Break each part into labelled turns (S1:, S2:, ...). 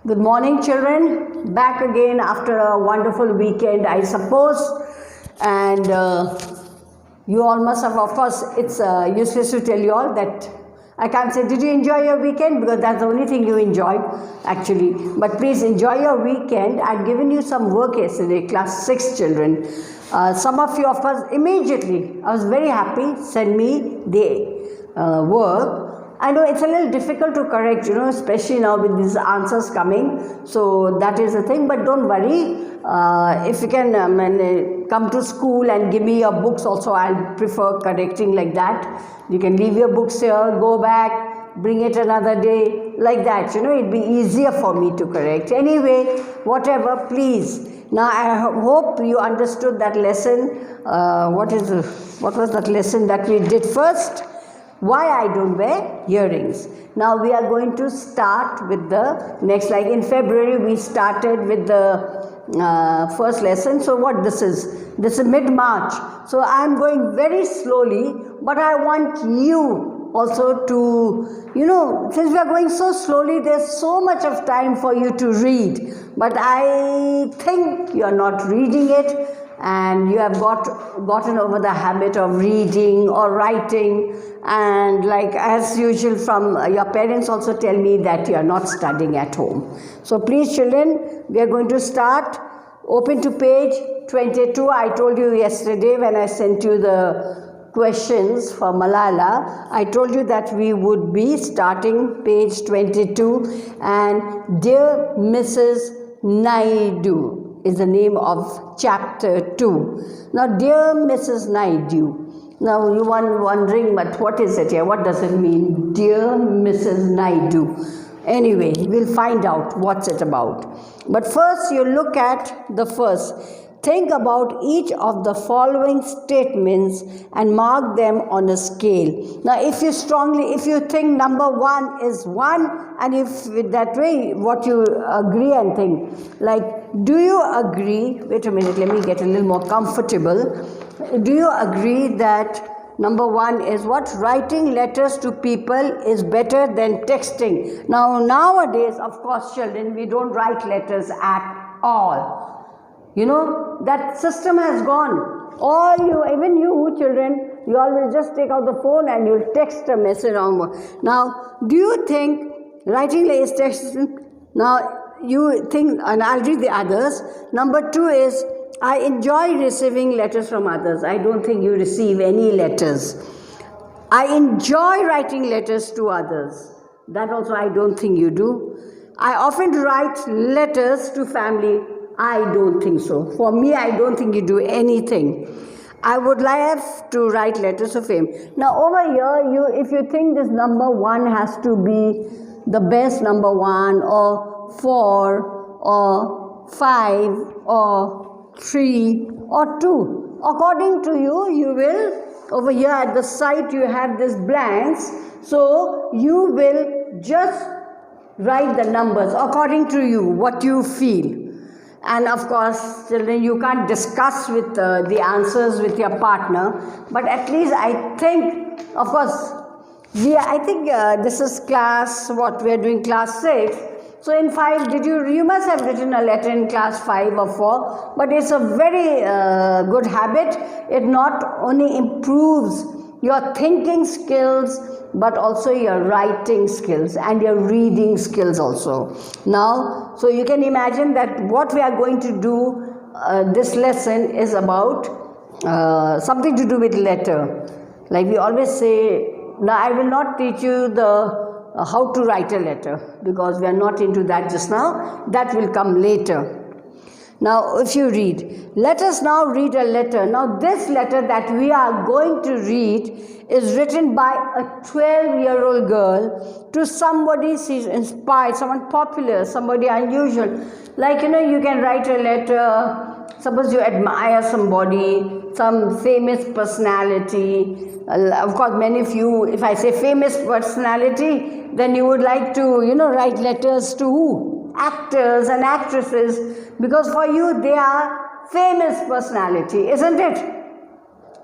S1: Good morning, children. Back again after a wonderful weekend, I suppose. And you all must have, of course, it's useless to tell you all that I can't say, did you enjoy your weekend? Because that's the only thing you enjoyed, actually. But please enjoy your weekend. I'd given you some work yesterday, class 6 children. Some of you, of course, immediately, I was very happy, send me the work. I know it's a little difficult to correct, especially now with these answers coming. So that is the thing, but don't worry. If you can come to school and give me your books also, I'll prefer correcting like that. You can leave your books here, go back, bring it another day, like that. It'd be easier for me to correct. Anyway, whatever, please. Now, I hope you understood that lesson. What was that lesson that we did first? Why I don't wear earrings. Now we are going to start with the next, like in February we started with the first lesson. So what this is mid-March. So I am going very slowly, but I want you also to, since we are going so slowly, there's so much of time for you to read. But I think you are not reading it, and you have gotten over the habit of reading or writing, and like as usual from your parents also tell me that you are not studying at home. So please children, we are going to start. Open to page 22. I told you yesterday when I sent you the questions for Malala, I told you that we would be starting page 22, and Dear Mrs. Naidu is the name of chapter 2. Now, Dear Mrs. Naidu. Now, you are wondering, but what is it here? What does it mean? Dear Mrs. Naidu. Anyway, we'll find out what's it about. But first, you look at the first. Think about each of the following statements and mark them on a scale. Now, if you think number 1 is 1, and if that way, what you agree and think, like, do you agree, wait a minute, let me get a little more comfortable. Do you agree that number 1 is what? Writing letters to people is better than texting. Now, nowadays, of course, children, we don't write letters at all. That system has gone. Even you children, you all will just take out the phone and you'll text a message on. Now, do you think writing is texting? Now, you think, and I'll read the others. Number 2 is, I enjoy receiving letters from others. I don't think you receive any letters. I enjoy writing letters to others. That also I don't think you do. I often write letters to family. I don't think so. For me, I don't think you do anything. I would like to write letters of fame. Now over here, if you think this number 1 has to be the best number 1, or 4, or 5, or 3, or 2. According to you, you will, over here at the side you have this blanks. So you will just write the numbers according to you, what you feel. And of course, children, you can't discuss with the answers with your partner, but at least I think, of course, this is class, what we are doing, class 6. So in 5, you must have written a letter in class 5 or 4, but it's a very good habit. It not only improves your thinking skills, but also your writing skills and your reading skills also. Now, so you can imagine that what we are going to do, this lesson is about something to do with letter. Like we always say, now I will not teach you how to write a letter, because we are not into that just now. That will come later. Now, if you read, let us now read a letter. Now, this letter that we are going to read is written by a 12-year-old girl to somebody she's inspired, someone popular, somebody unusual. Like, you can write a letter, suppose you admire somebody, some famous personality. Of course, many of you, if I say famous personality, then you would like to, write letters to who? Actors and actresses, because for you they are famous personality, isn't it?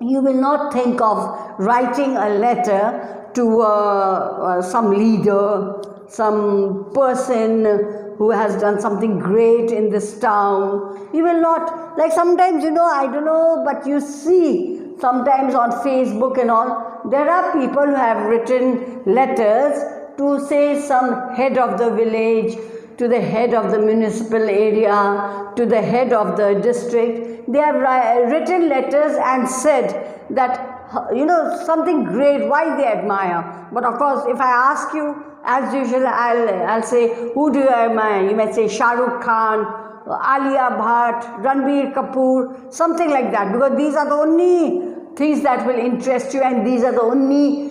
S1: You will not think of writing a letter to some leader, some person who has done something great in this town. You will not, like sometimes, I don't know, but you see sometimes on Facebook and all, there are people who have written letters to say some head of the village, to the head of the municipal area, to the head of the district. They have written letters and said that, something great, why they admire. But of course, if I ask you, as usual, I'll say, who do you admire? You may say Shah Rukh Khan, Alia Bhatt, Ranbir Kapoor, something like that, because these are the only things that will interest you, and these are the only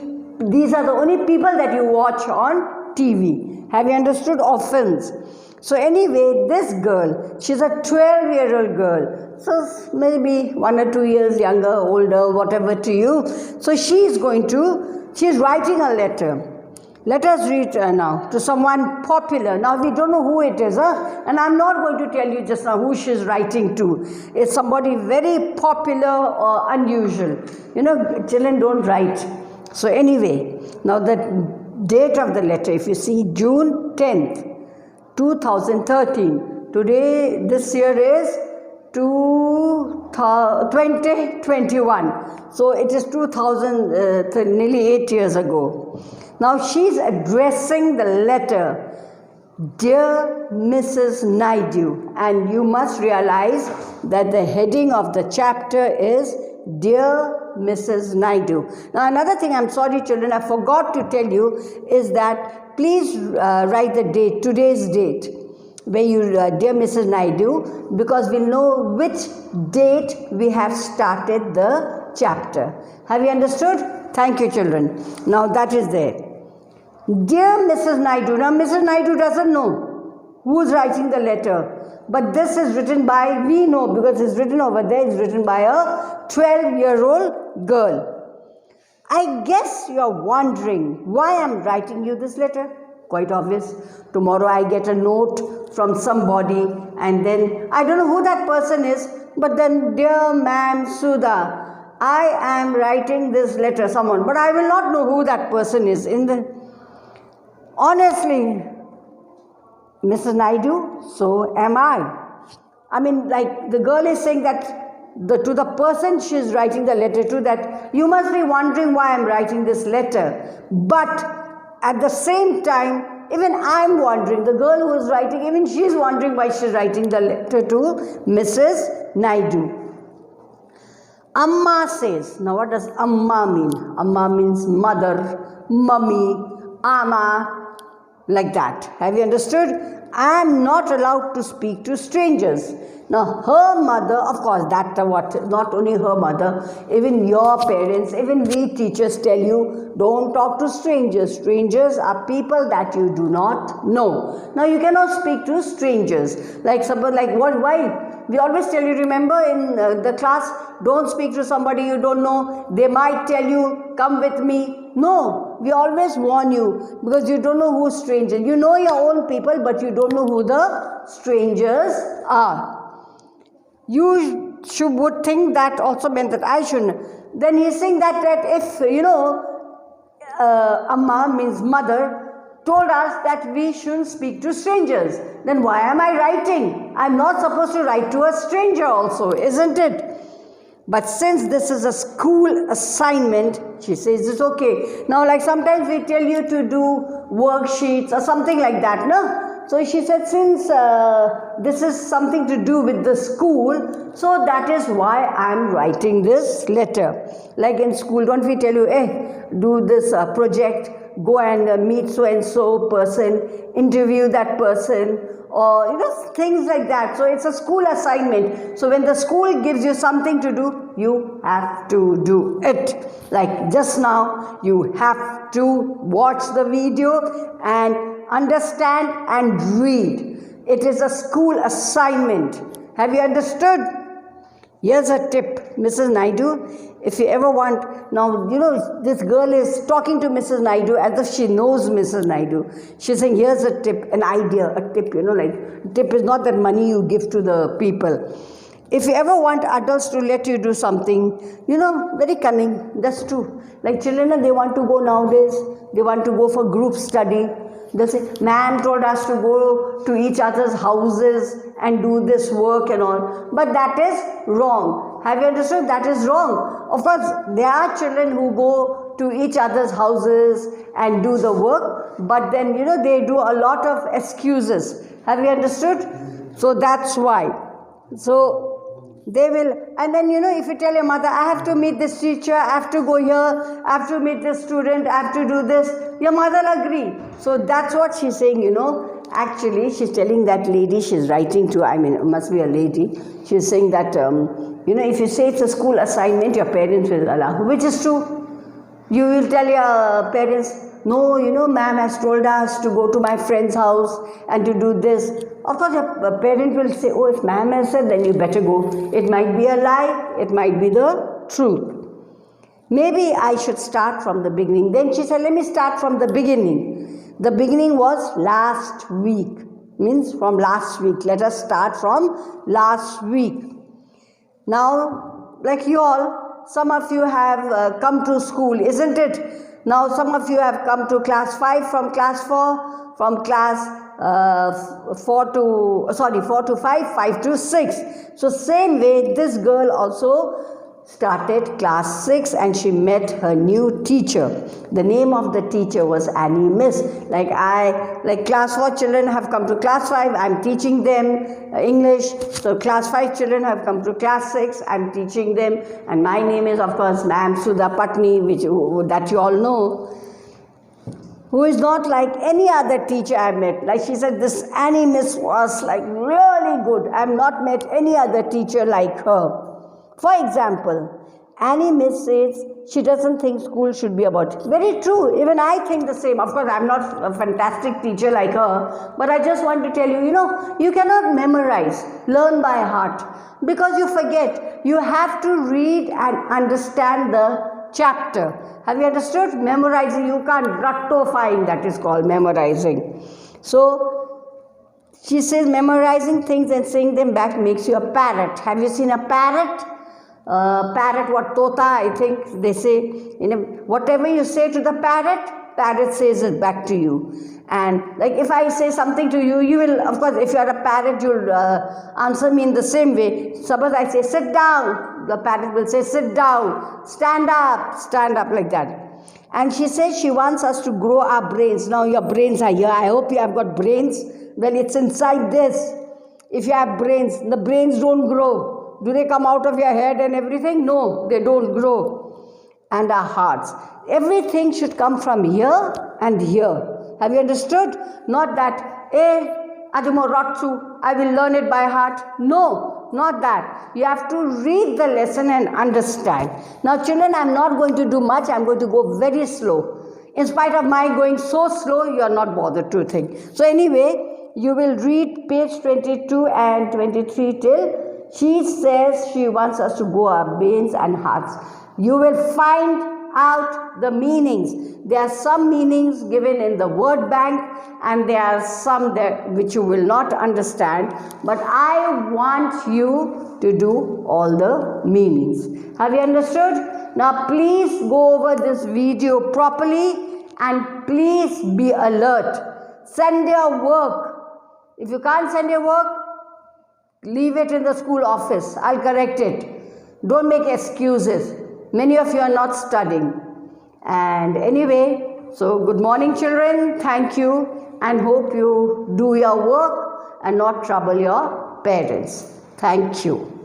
S1: people that you watch on TV. Have you understood? Or films. So anyway, this girl, she's a 12-year-old girl. So maybe 1 or 2 years younger, older, whatever to you. So she's writing a letter. Let us read now to someone popular. Now we don't know who it is, and I'm not going to tell you just now who she's writing to. It's somebody very popular or unusual. Children don't write. So anyway, now the date of the letter, if you see, June 10th, 2013. Today, this year is 2021. So it is 2000, nearly 8 years ago. Now she's addressing the letter, Dear Mrs. Naidu, and you must realize that the heading of the chapter is Dear Mrs. Naidu. Now another thing, I'm sorry children, I forgot to tell you, is that please write the date, today's date, where you, Dear Mrs. Naidu, because we'll know which date we have started the chapter. Have you understood? Thank you children. Now that is there. Dear Mrs. Naidu. Now Mrs. Naidu doesn't know who's writing the letter, but this is written by, we know because it's written over there, it's written by a 12-year-old girl. I guess you're wondering why I'm writing you this letter. Quite obvious. Tomorrow I get a note from somebody, and then I don't know who that person is, but then, Dear Ma'am Sudha, I am writing this letter, someone, but I will not know who that person is. Honestly, Mrs. Naidu, so am I. I mean, like the girl is saying that to the person she's writing the letter to, that you must be wondering why I'm writing this letter. But at the same time, even I'm wondering, the girl who is writing, even she's wondering why she's writing the letter to Mrs. Naidu. Amma says, now what does Amma mean? Amma means mother, mummy, ama, like that. Have you understood? I am not allowed to speak to strangers. Now her mother, of course, not only her mother, even your parents, even we teachers tell you, don't talk to strangers. Strangers are people that you do not know. Now you cannot speak to strangers. Like somebody, like what, why? We always tell you, remember in the class, don't speak to somebody you don't know. They might tell you, come with me. No, we always warn you, because you don't know who's strangers. You know your own people, but you don't know who the strangers are. You would think that also meant that I shouldn't. Then he's saying that if, Amma means mother, told us that we shouldn't speak to strangers, then why am I writing? I'm not supposed to write to a stranger also, isn't it? But since this is a school assignment, she says it's okay. Now, like sometimes we tell you to do worksheets or something like that, no? So she said, since this is something to do with the school, so that is why I'm writing this letter. Like in school, don't we tell you, do this project, go and meet so-and-so person, interview that person, or things like that. So it's a school assignment. So when the school gives you something to do, you have to do it. Like just now, you have to watch the video and understand and read. It is a school assignment. Have you understood? Here's a tip, Mrs. Naidu. If you ever want, now, this girl is talking to Mrs. Naidu as if she knows Mrs. Naidu. She's saying, here's a tip, an idea, a tip, like, tip is not that money you give to the people. If you ever want adults to let you do something, very cunning, that's true. Like children, they want to go nowadays, they want to go for group study. they'll say, ma'am told us to go to each other's houses and do this work and all. But that is wrong. Have you understood? That is wrong. Of course, there are children who go to each other's houses and do the work, but then, they do a lot of excuses. Have you understood? So that's why. So they will, and then if you tell your mother, I have to meet this teacher, I have to go here, I have to meet this student, I have to do this, your mother will agree. So that's what she's saying, Actually, she's telling that lady she's writing to, it must be a lady, she's saying that, if you say it's a school assignment, your parents will allow, which is true. You will tell your parents, no, ma'am has told us to go to my friend's house and to do this. Of course, your parent will say, oh, if ma'am has said, then you better go. It might be a lie, it might be the truth. Maybe I should start from the beginning. Then she said, let me start from the beginning. The beginning was last week, means from last week. Let us start from last week. Now, like you all, some of you have come to school, isn't it? Now some of you have come to class 5 from class 4, from class 4 to 5, 5 to 6. So same way, this girl also started class 6 and she met her new teacher. The name of the teacher was Annie Miss. Like class 4 children have come to class 5, I'm teaching them English. So class 5 children have come to class 6, I'm teaching them. And my name is, of course, Ma'am Sudha Patni, that you all know, who is not like any other teacher I met. Like she said, this Annie Miss was like really good. I've not met any other teacher like her. For example, Annie Miss says she doesn't think school should be about. Very true. Even I think the same. Of course, I'm not a fantastic teacher like her, but I just want to tell you, you cannot memorize, learn by heart, because you forget. You have to read and understand the chapter. Have you understood? Memorizing, you can't. Rattofying, that is called memorizing. So she says memorizing things and saying them back makes you a parrot. Have you seen a parrot? Parrot, what tota, I think they say, whatever you say to the parrot says it back to you. And like if I say something to you, you will, of course, if you are a parrot, you'll answer me in the same way. Suppose I say, sit down, the parrot will say, sit down, stand up, like that. And she says she wants us to grow our brains. Now your brains are here. I hope you have got brains. Well, it's inside this. If you have brains, the brains don't grow. Do they come out of your head and everything? No, they don't grow. And our hearts. Everything should come from here and here. Have you understood? Not that, Ajumo Ratsu, I will learn it by heart. No, not that. You have to read the lesson and understand. Now children, I'm not going to do much. I'm going to go very slow. In spite of my going so slow, you are not bothered to think. So anyway, you will read page 22 and 23 till she says she wants us to go our brains and hearts. You will find out the meanings. There are some meanings given in the word bank and there are some which you will not understand. But I want you to do all the meanings. Have you understood? Now please go over this video properly and please be alert. Send your work. If you can't send your work, leave it in the school office. I'll correct it. Don't make excuses. Many of you are not studying. And anyway, so good morning children. Thank you and hope you do your work and not trouble your parents. Thank you.